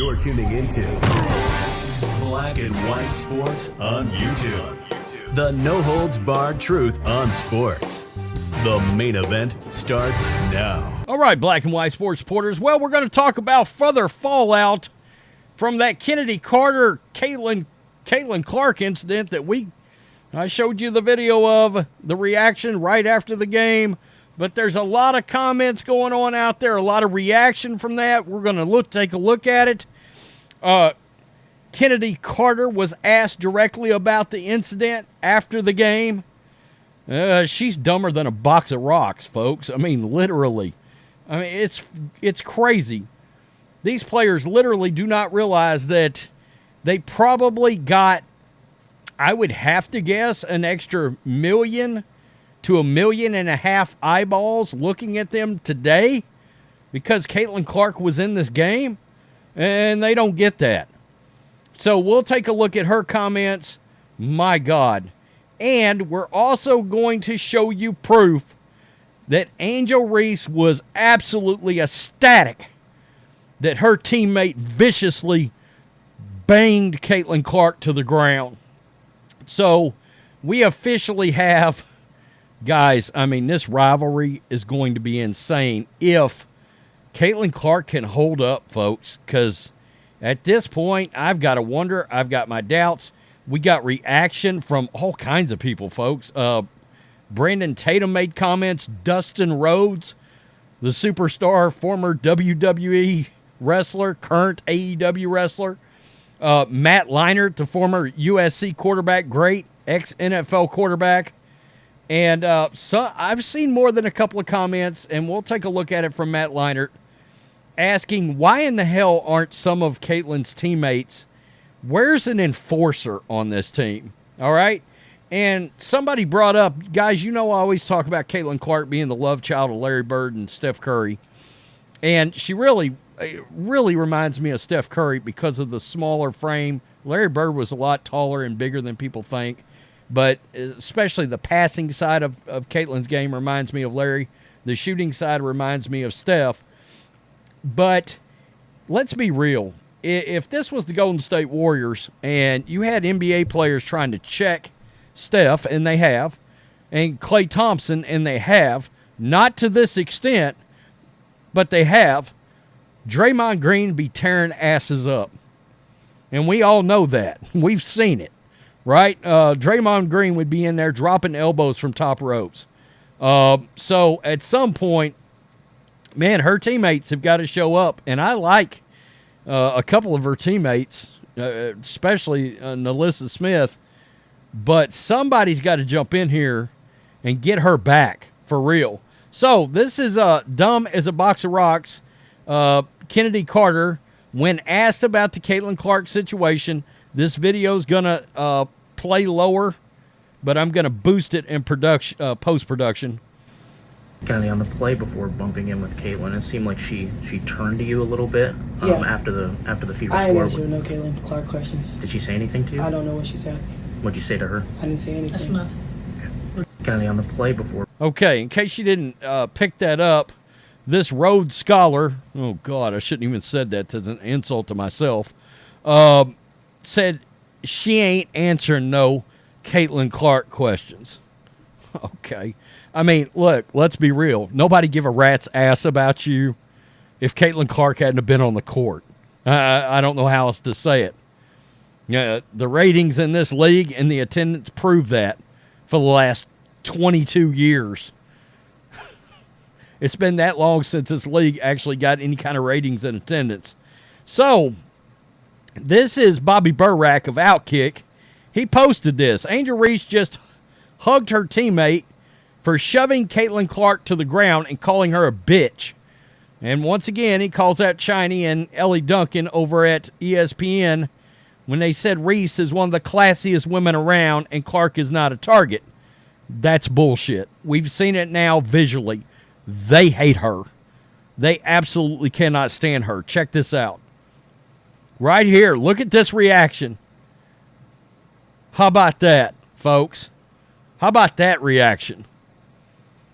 You're tuning into Black and White Sports on YouTube. The no-holds-barred truth on sports. The main event starts now. All right, Black and White Sports supporters. Well, we're going to talk about further fallout from that Chennedy Carter Caitlin Clark incident that I showed you the video of, the reaction right after the game. But there's a lot of comments going on out there, a lot of reaction from that. We're going to take a look at it. Chennedy Carter was asked directly about the incident after the game. She's dumber than a box of rocks, folks. I mean, literally. I mean, it's crazy. These players literally do not realize that they probably got, I would have to guess, an extra million to 1.5 million eyeballs looking at them today because Caitlin Clark was in this game, and they don't get that. So we'll take a look at her comments. My God. And we're also going to show you proof that Angel Reese was absolutely ecstatic that her teammate viciously banged Caitlin Clark to the ground. So we officially have... Guys, I mean, this rivalry is going to be insane if Caitlin Clark can hold up, folks, because at this point, I've got to wonder. I've got my doubts. We got reaction from all kinds of people, folks. Brandon Tatum made comments. Dustin Rhodes, the superstar, former WWE wrestler, current AEW wrestler. Matt Leinart, the former USC quarterback, great ex-NFL quarterback. And so I've seen more than a couple of comments, and we'll take a look at it from Matt Leinart, asking why in the hell aren't some of Caitlin's teammates, where's an enforcer on this team? All right? And somebody brought up, guys, you know I always talk about Caitlin Clark being the love child of Larry Bird and Steph Curry. And she really reminds me of Steph Curry because of the smaller frame. Larry Bird was a lot taller and bigger than people think. But especially the passing side of Caitlin's game reminds me of Larry. The shooting side reminds me of Steph. But let's be real. If this was the Golden State Warriors and you had NBA players trying to check Steph, and they have, and Klay Thompson, and they have, not to this extent, but they have, Draymond Green would be tearing asses up. And we all know that. We've seen it. Right? Draymond Green would be in there dropping elbows from top ropes. So at some point, man, her teammates have got to show up. And I like a couple of her teammates, especially Nalissa Smith. But somebody's got to jump in here and get her back for real. So this is dumb as a box of rocks. Chennedy Carter, when asked about the Caitlin Clark situation, this video is going to play lower, but I'm going to boost it in post-production. Kind of on the play before bumping in with Caitlin, it seemed like she turned to you a little bit after the fever score. I didn't answer no Caitlin Clark questions. Did she say anything to you? I don't know what she said. What'd you say to her? I didn't say anything. That's enough. Okay. Kind of on the play before. Okay, in case you didn't pick that up, this Rhodes Scholar, oh God, I shouldn't even said that as an insult to myself, said she ain't answering no Caitlin Clark questions. Okay. I mean, look, let's be real. Nobody give a rat's ass about you if Caitlin Clark hadn't have been on the court. I don't know how else to say it. The ratings in this league and the attendance prove that for the last 22 years. It's been that long since this league actually got any kind of ratings and attendance. So, this is Bobby Burack of Outkick. He posted this. Angel Reese just hugged her teammate for shoving Caitlin Clark to the ground and calling her a bitch. And once again, he calls out Chennedy and Ellie Duncan over at ESPN when they said Reese is one of the classiest women around and Clark is not a target. That's bullshit. We've seen it now visually. They hate her. They absolutely cannot stand her. Check this out. Right here. Look at this reaction. How about that, folks? How about that reaction?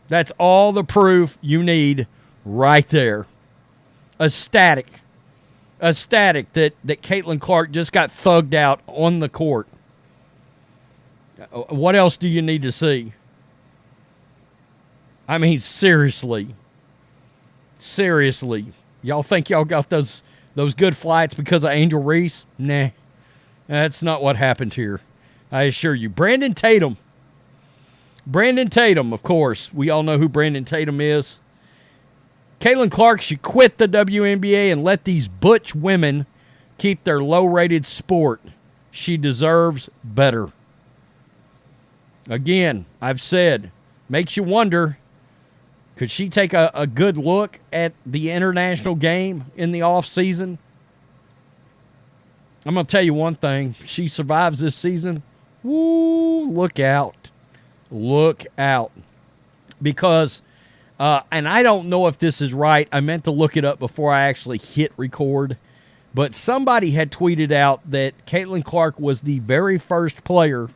That's all the proof you need right there. Ecstatic. ecstatic that Caitlin Clark just got thugged out on the court. What else do you need to see? I mean, seriously. Seriously. Y'all think y'all got those good flights because of Angel Reese? Nah. That's not what happened here. I assure you. Brandon Tatum, of course. We all know who Brandon Tatum is. Caitlin Clark should quit the WNBA and let these butch women keep their low-rated sport. She deserves better. Again, I've said, makes you wonder, could she take a good look at the international game in the offseason? I'm going to tell you one thing. If she survives this season, woo, look out. Look out. Because, and I don't know if this is right. I meant to look it up before I actually hit record. But somebody had tweeted out that Caitlin Clark was the very first player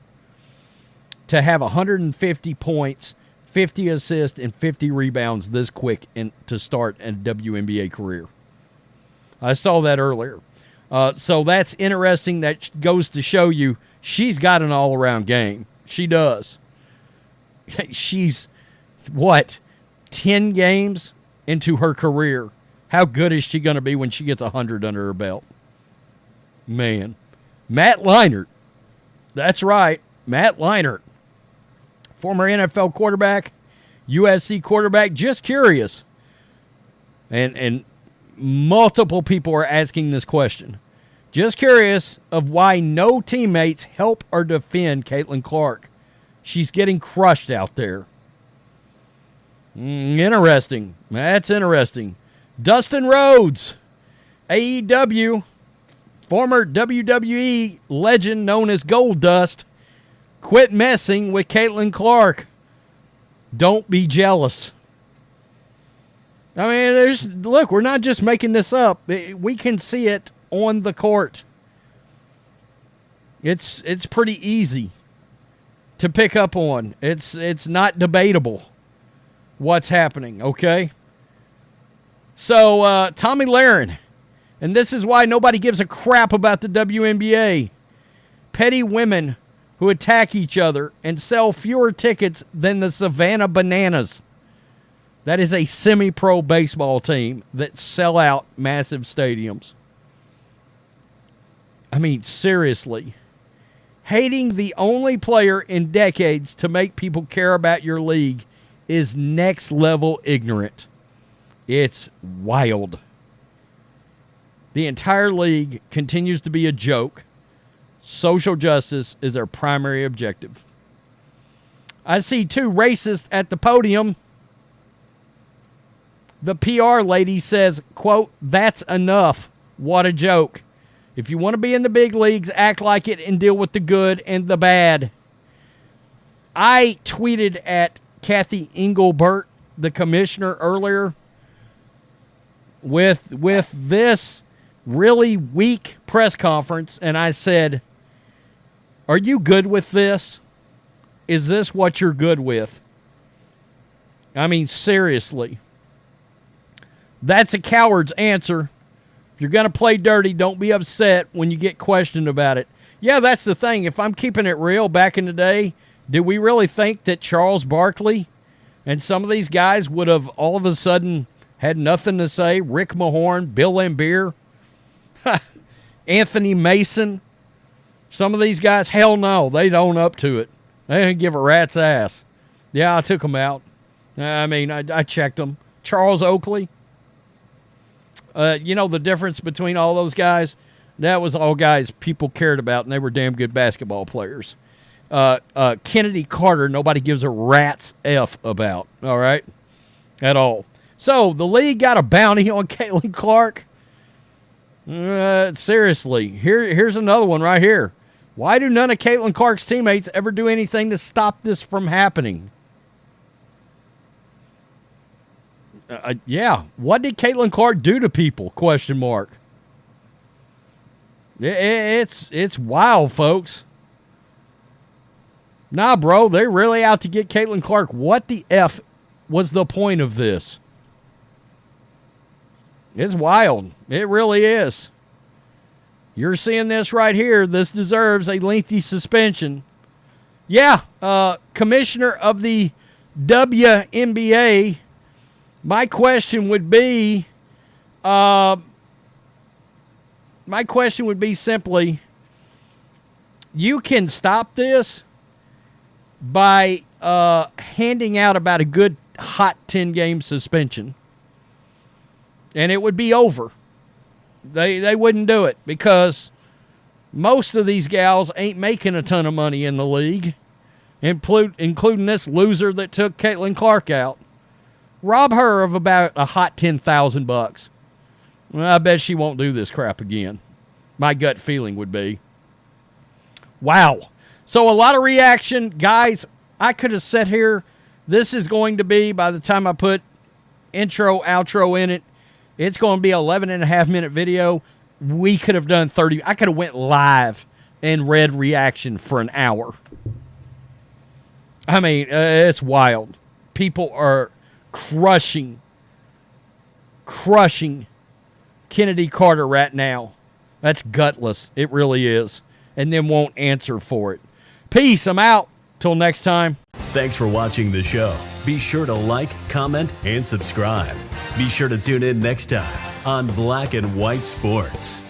to have 150 points, 50 assists, and 50 rebounds this quick to start a WNBA career. I saw that earlier. So that's interesting. That goes to show you she's got an all-around game. She does. She's, 10 games into her career. How good is she going to be when she gets 100 under her belt? Man. Matt Leinart. That's right. Matt Leinart. Former NFL quarterback, USC quarterback, just curious. And multiple people are asking this question. Just curious of why no teammates help or defend Caitlin Clark. She's getting crushed out there. Interesting. That's interesting. Dustin Rhodes, AEW, former WWE legend known as Goldust, quit messing with Caitlin Clark. Don't be jealous. I mean, look, we're not just making this up. We can see it on the court. It's pretty easy to pick up on. It's not debatable what's happening, okay? So, Tommy Lahren, and this is why nobody gives a crap about the WNBA. Petty women who attack each other and sell fewer tickets than the Savannah Bananas. That is a semi-pro baseball team that sell out massive stadiums. I mean, seriously. Hating the only player in decades to make people care about your league is next-level ignorant. It's wild. The entire league continues to be a joke. Social justice is their primary objective. I see two racists at the podium. The PR lady says, quote, "That's enough. What a joke. If you want to be in the big leagues, act like it and deal with the good and the bad." I tweeted at Kathy Engelbert, the commissioner, earlier with this really weak press conference, and I said, are you good with this? Is this what you're good with? I mean, seriously. That's a coward's answer. If you're going to play dirty, don't be upset when you get questioned about it. Yeah, that's the thing. If I'm keeping it real, back in the day, did we really think that Charles Barkley and some of these guys would have all of a sudden had nothing to say? Rick Mahorn, Bill Laimbeer, Anthony Mason. Some of these guys, hell no, they own up to it. They didn't give a rat's ass. Yeah, I took them out. I mean, I checked them. Charles Oakley. You know the difference between all those guys? That was all guys people cared about, and they were damn good basketball players. Chennedy Carter, nobody gives a rat's F about, all right? At all. So, the league got a bounty on Caitlin Clark. Seriously, here's another one right here. Why do none of Caitlin Clark's teammates ever do anything to stop this from happening? Yeah, what did Caitlin Clark do to people? Question mark. It's wild, folks. Nah, bro, they're really out to get Caitlin Clark. What the F was the point of this? It's wild. It really is. You're seeing this right here. This deserves a lengthy suspension. Yeah, commissioner of the WNBA, my question would be simply, you can stop this by handing out about a good hot 10-game suspension, and it would be over. They wouldn't do it because most of these gals ain't making a ton of money in the league, including this loser that took Caitlin Clark out. Rob her of about a hot $10,000. Well, I bet she won't do this crap again. My gut feeling would be. Wow. So a lot of reaction. Guys, I could have sat here. This is going to be, by the time I put intro, outro in it, it's going to be an 11.5-minute video. We could have done 30. I could have went live and read reaction for an hour. I mean, it's wild. People are crushing Chennedy Carter right now. That's gutless. It really is. And then won't answer for it. Peace. I'm out. Till next time. Thanks for watching the show. Be sure to like, comment, and subscribe. Be sure to tune in next time on Black and White Sports.